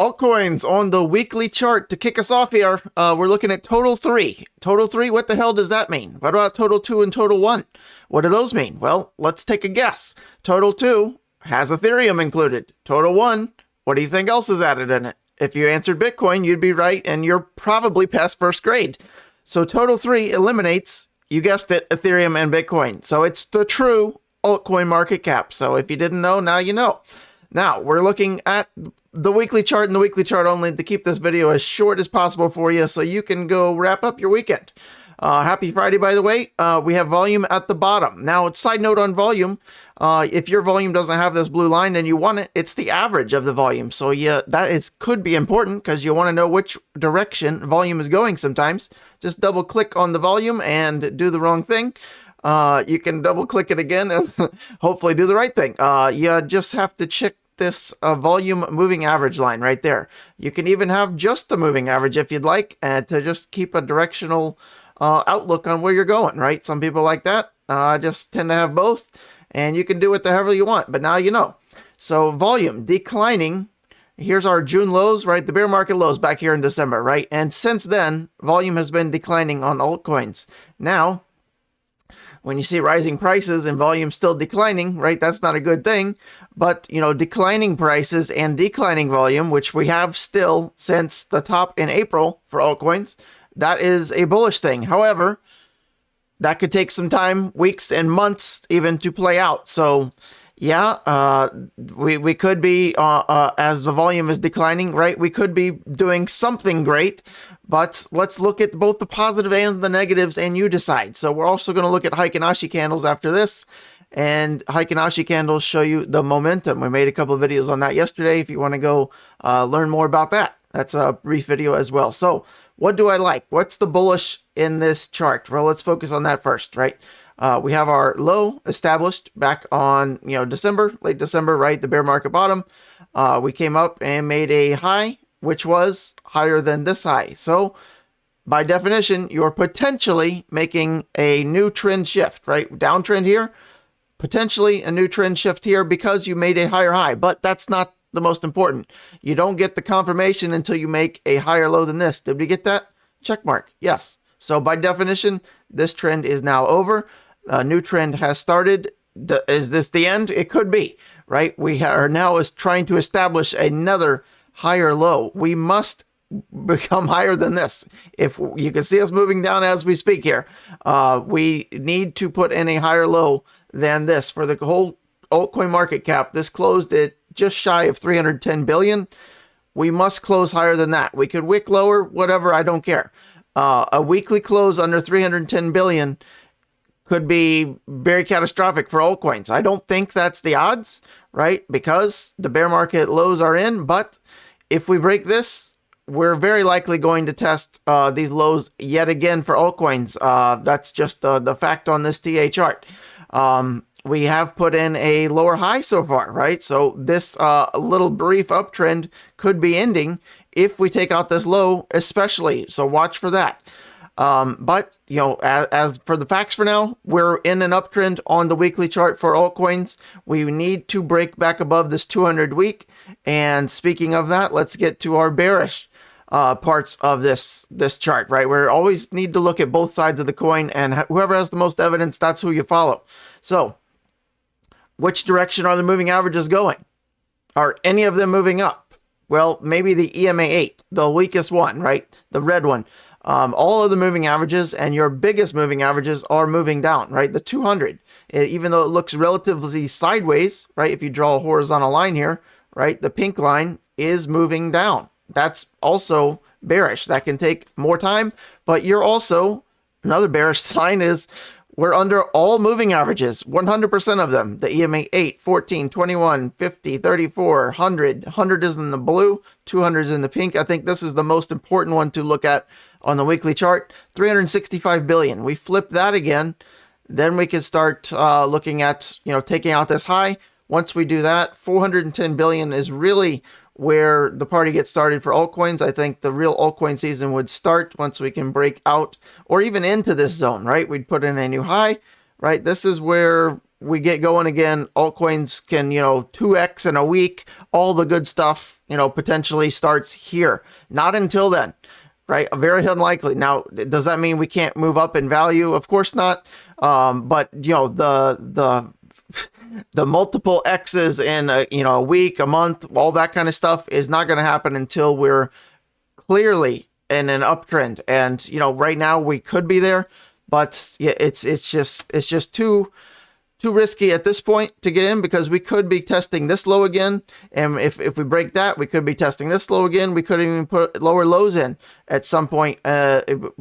Altcoins on the weekly chart to kick us off here. We're looking at total 3. Total 3, what the hell does that mean? What about total 2 and total 1? What do those mean? Well, let's take a guess. Total 2 has Ethereum included. Total 1, what do you think else is added in it? If you answered Bitcoin, you'd be right, and you're probably past first grade. So total 3 eliminates, you guessed it, Ethereum and Bitcoin. So it's the true altcoin market cap. So if you didn't know, now you know. Now, we're looking at the weekly chart and the weekly chart only to keep this video as short as possible for you so you can go wrap up your weekend. Happy Friday, by the way. We have volume at the bottom. Now, side note on volume, if your volume doesn't have this blue line and you want it, it's the average of the volume. So yeah, could be important because you want to know which direction volume is going sometimes. Just double click on the volume and do the wrong thing. You can double click it again and hopefully do the right thing. You just have to check this volume moving average line right there. You can even have just the moving average if you'd like, to just keep a directional outlook on where you're going, right? Some people like that. Just tend to have both, and you can do it the hell you want, but now you know. So volume declining. Here's our June lows, right? The bear market lows back here in December, right? And since then, volume has been declining on altcoins. Now, when you see rising prices and volume still declining, right, that's not a good thing. But, you know, declining prices and declining volume, which we have still since the top in April for altcoins, that is a bullish thing. However, that could take some time, weeks and months even, to play out. So, yeah, we could be, as the volume is declining, right, we could be doing something great. But let's look at both the positive and the negatives, and you decide. So we're also going to look at Heikin-Ashi candles after this. And Heikin-Ashi candles show you the momentum. We made a couple of videos on that yesterday if you want to go learn more about that. That's a brief video as well. So what do I like? What's the bullish in this chart? Well, let's focus on that first, right? We have our low established back on, December, late December, right? The bear market bottom. We came up and made a high, which was higher than this high. So by definition, you're potentially making a new trend shift, right? Downtrend here, potentially a new trend shift here because you made a higher high, but that's not the most important. You don't get the confirmation until you make a higher low than this. Did we get that? Check mark. Yes. So by definition, this trend is now over. A new trend has started. Is this the end? It could be, right? We are now trying to establish another higher low. We must become higher than this. If you can see us moving down as we speak here, we need to put in a higher low than this for the whole altcoin market cap. This closed at just shy of 310 billion. We must close higher than that. We could wick lower, whatever, I don't care. A weekly close under 310 billion could be very catastrophic for altcoins. I don't think that's the odds, right? Because the bear market lows are in, but if we break this, we're very likely going to test these lows yet again for altcoins. That's just the fact on this TA chart. We have put in a lower high so far, right? So this little brief uptrend could be ending if we take out this low, especially. So watch for that. But, as for the facts for now, we're in an uptrend on the weekly chart for altcoins. We need to break back above this 200 week. And speaking of that, let's get to our bearish parts of this chart, right? We always need to look at both sides of the coin, and whoever has the most evidence, that's who you follow. So which direction are the moving averages going? Are any of them moving up? Well, maybe the EMA 8, the weakest one, right? The red one. All of the moving averages and your biggest moving averages are moving down, right? The 200, even though it looks relatively sideways, right? If you draw a horizontal line here, right? The pink line is moving down. That's also bearish. That can take more time, but you're also, another bearish sign is we're under all moving averages, 100% of them. The EMA 8, 14, 21, 50, 34, 100. 100 is in the blue, 200 is in the pink. I think this is the most important one to look at on the weekly chart. 365 billion. We flip that again, then we can start looking at, taking out this high. Once we do that, 410 billion is really where the party gets started for altcoins. I think the real altcoin season would start once we can break out or even into this zone, right? We'd put in a new high, right? This is where we get going again, altcoins can, 2x in a week, all the good stuff, potentially starts here. Not until then, right? Very unlikely. Now, does that mean we can't move up in value? Of course not. But the multiple X's in a week, a month, all that kind of stuff is not going to happen until we're clearly in an uptrend. And right now we could be there, but yeah, it's just too risky at this point to get in, because we could be testing this low again, and if we break that, we could be testing this low again. We could even put lower lows in at some point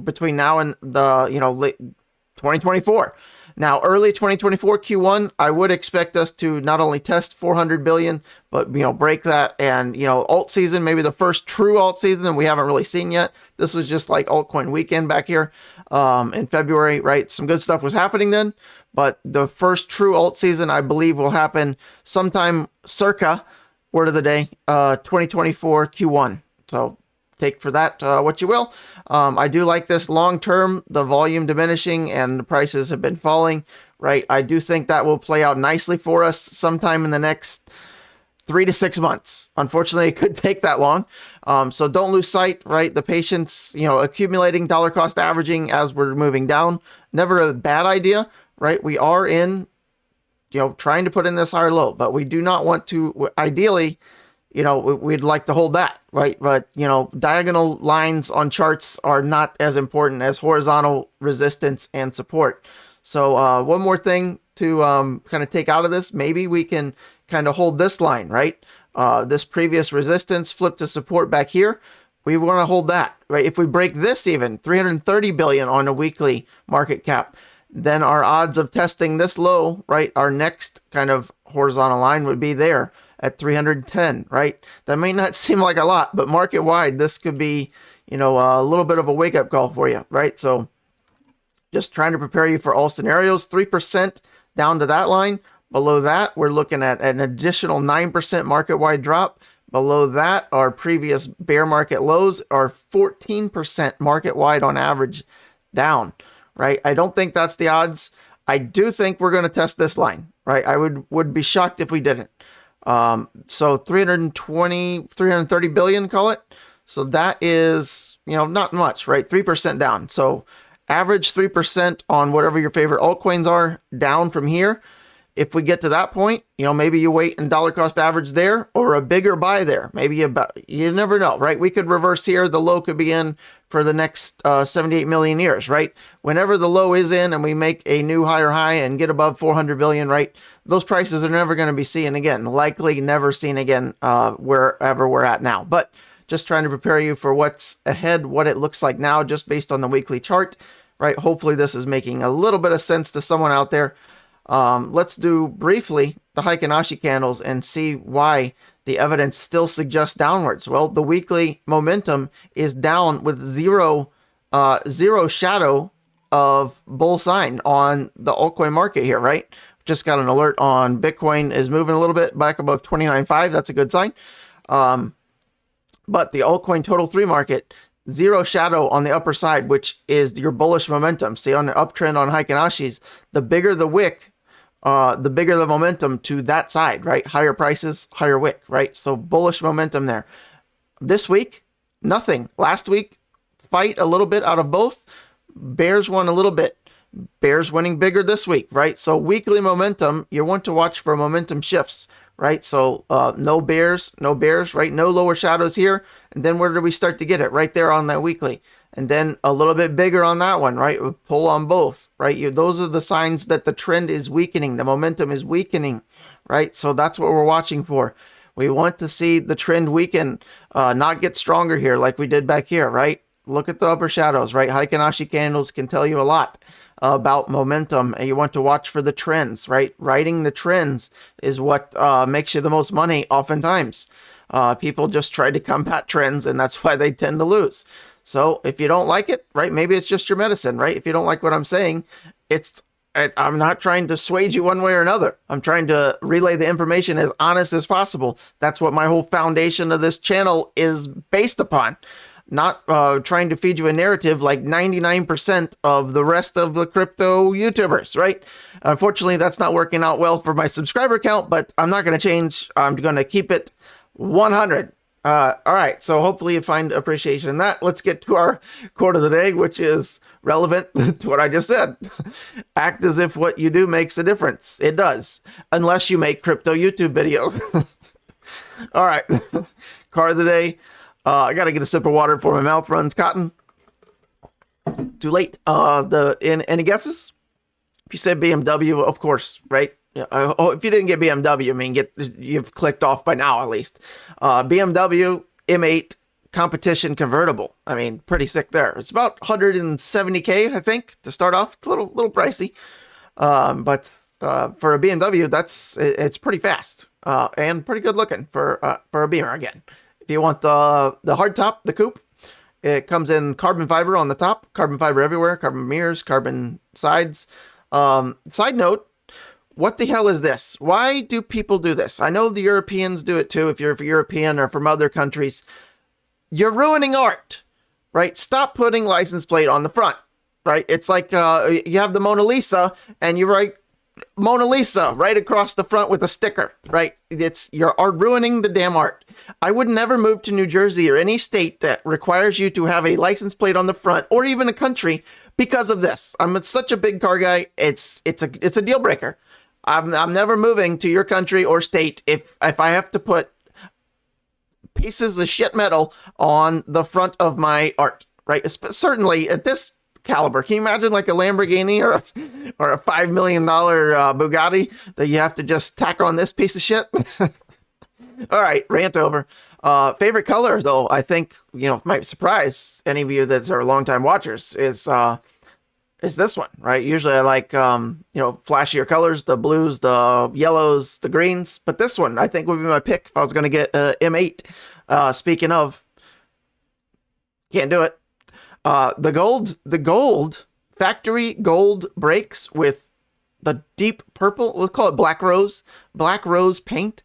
between now and the late 2024. Now, early 2024 Q1, I would expect us to not only test 400 billion, but break that. And alt season, maybe the first true alt season that we haven't really seen yet. This was just like altcoin weekend back here in February, right? Some good stuff was happening then, but the first true alt season, I believe, will happen sometime circa, word of the day, 2024 Q1. So take for that what you will. I do like this long term, the volume diminishing and the prices have been falling, right? I do think that will play out nicely for us sometime in the next 3 to 6 months. Unfortunately, it could take that long. So don't lose sight, right? The patience, accumulating, dollar cost averaging as we're moving down, never a bad idea, right? We are in, trying to put in this higher low, but we do not want to, ideally, we'd like to hold that, right? But, diagonal lines on charts are not as important as horizontal resistance and support. So one more thing to kind of take out of this, maybe we can kind of hold this line, right? This previous resistance flip to support back here. We want to hold that, right? If we break this even, 330 billion on a weekly market cap, then our odds of testing this low, right? Our next kind of horizontal line would be there at 310, right? That may not seem like a lot, but market wide, this could be, a little bit of a wake up call for you, right? So just trying to prepare you for all scenarios. 3% down to that line. Below that, we're looking at an additional 9% market wide drop. Below that, our previous bear market lows are 14% market wide on average down, right? I don't think that's the odds. I do think we're going to test this line, right? I would be shocked if we didn't. So 330 billion, call it. So that is, not much, right? 3% down. So average 3% on whatever your favorite altcoins are down from here. If we get to that point, maybe you wait and dollar cost average there, or a bigger buy there. Maybe you never know, right? We could reverse here. The low could be in for the next 78 million years, right? Whenever the low is in and we make a new higher high and get above 400 billion, right? Those prices are never going to be seen again, likely never seen again wherever we're at now. But just trying to prepare you for what's ahead, what it looks like now, just based on the weekly chart, right? Hopefully this is making a little bit of sense to someone out there. Let's do briefly the Heikin-Ashi candles and see why the evidence still suggests downwards. Well, the weekly momentum is down with zero shadow of bull sign on the altcoin market here, right? Just got an alert on Bitcoin is moving a little bit back above 29.5. That's a good sign. But the altcoin total 3 market, zero shadow on the upper side, which is your bullish momentum. See, on the uptrend on Heikin-Ashis, the bigger the wick, the bigger the momentum to that side, right? Higher prices, higher wick, right? So bullish momentum there. This week, nothing. Last week, fight a little bit out of both. Bears won a little bit. Bears winning bigger this week, right? So weekly momentum, you want to watch for momentum shifts, right? So no bears, right? No lower shadows here. And then where do we start to get it? Right there on that weekly. And then a little bit bigger on that one, right? Pull on both, right? Those are the signs that the trend is weakening. The momentum is weakening, right? So that's what we're watching for. We want to see the trend weaken, not get stronger here like we did back here, right? Look at the upper shadows, right? Heikin-Ashi candles can tell you a lot about momentum, and you want to watch for the trends, right? Riding the trends is what makes you the most money oftentimes. People just try to combat trends, and that's why they tend to lose. So if you don't like it, right, maybe it's just your medicine, right? If you don't like what I'm saying, I'm not trying to sway you one way or another. I'm trying to relay the information as honest as possible. That's what my whole foundation of this channel is based upon. not trying to feed you a narrative like 99% of the rest of the crypto YouTubers, right? Unfortunately, that's not working out well for my subscriber count, but I'm not going to change. I'm going to keep it 100. All right, so hopefully you find appreciation in that. Let's get to our quote of the day, which is relevant to what I just said. Act as if what you do makes a difference. It does, unless you make crypto YouTube videos. All right, card of the day. I got to get a sip of water before my mouth runs cotton. Too late. Any guesses? If you said BMW, of course, right? If you didn't get BMW, I mean, you've clicked off by now at least. BMW M8 competition convertible. I mean, pretty sick there. It's about 170K, I think, to start off. It's a little pricey, but for a BMW, it's pretty fast and pretty good looking for a Beamer. Again, if you want the hard top, the coupe, it comes in carbon fiber on the top, carbon fiber everywhere, carbon mirrors, carbon sides. Side note. What the hell is this? Why do people do this? I know the Europeans do it too, if you're European or from other countries. You're ruining art, right? Stop putting license plate on the front, right? It's like you have the Mona Lisa and you write Mona Lisa right across the front with a sticker, right? You're ruining the damn art. I would never move to New Jersey or any state that requires you to have a license plate on the front, or even a country, because of this. I'm such a big car guy. It's a deal breaker. I'm never moving to your country or state if I have to put pieces of shit metal on the front of my art, right? Certainly at this caliber. Can you imagine like a Lamborghini or a $5 million Bugatti that you have to just tack on this piece of shit? All right, rant over. Favorite color, though, I think, might surprise any of you that are longtime watchers, is this one, right? Usually I like, flashier colors, the blues, the yellows, the greens. But this one, I think, would be my pick if I was going to get M8. Speaking of, can't do it. The gold, factory gold brakes with the deep purple, we'll call it black rose paint.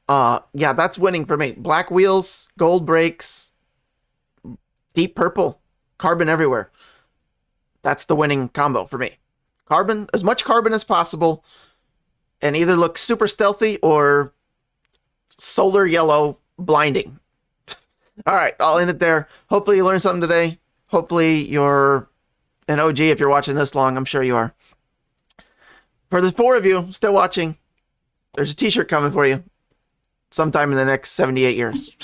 Yeah, that's winning for me. Black wheels, gold brakes, deep purple, carbon everywhere. That's the winning combo for me. Carbon, as much carbon as possible, and either look super stealthy or solar yellow blinding. All right, I'll end it there. Hopefully you learned something today. Hopefully you're an OG if you're watching this long. I'm sure you are. For the 4 of you still watching, there's a t-shirt coming for you sometime in the next 78 years.